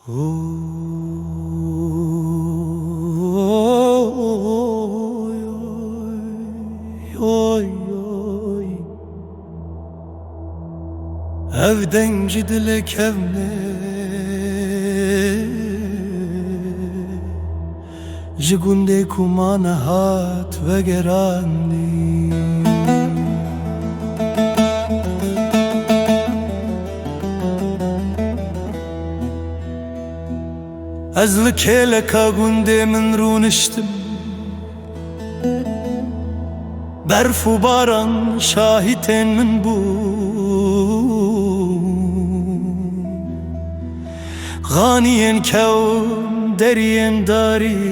Oy, oy, oy. Evden gidilek evne Jigunde kumana hat ve gerandi Azlı keleka gunde min runiştim Berfu baran şahiten min bu Ganiyen kevm deriyen darin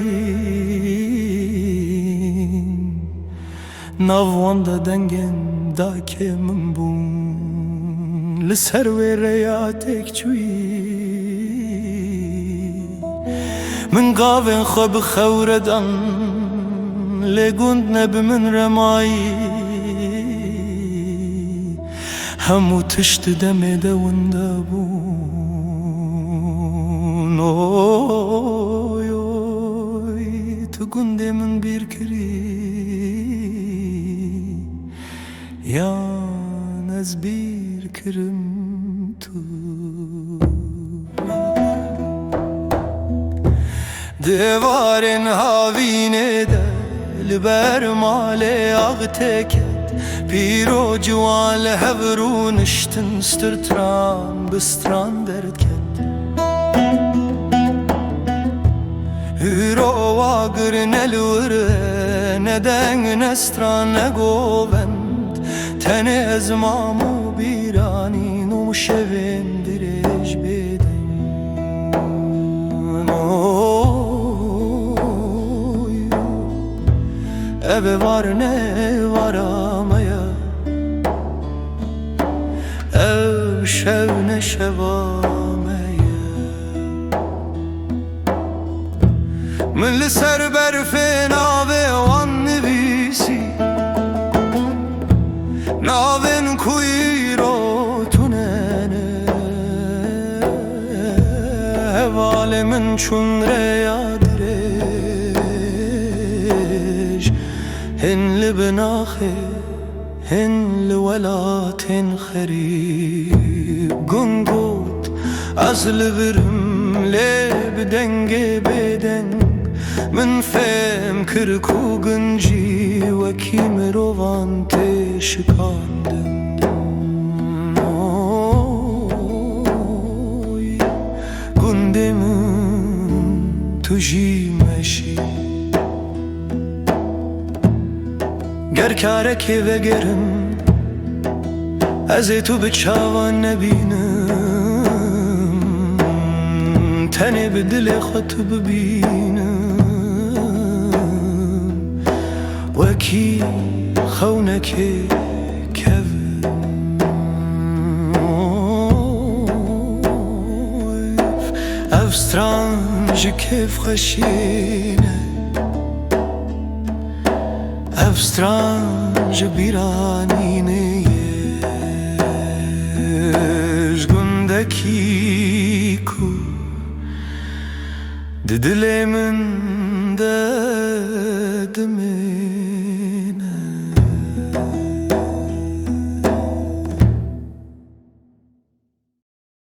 Navvanda dengen dake min bun Liser ve reyatek çuyi من قاven خب خوردن لگوند نب من رمایی همو تشت دم دونده بون oy oy tu gunde min bir kiri yan az bir kirim tu Devarın havine de Liber male ağ teket Piro cual hevrun iştin stırtran bistran derket Hüro vagır nelvire Neden nestran ne govend Tene ezmamu birani Numşevin direj beden Eve var ne var amaya Ev şev ne şevameye Milli ser berfe nave van nivisi Naven kuyro tunene Ev alemin çunreya هن لبناخي هن لولات خريب قنقوت أصل برم لب دنگ بدنگ من فهم كركو قنجي وكيم روان تشكاندن قندمن تجي مشي گر kareki ve gerim Ez tu biçavan nebinem Tene bi dile xat bibinem Weki xewneke kevim Ev stran ji kef xeşine Ev stranj biranine Jgundeki ku Didilemin dedimi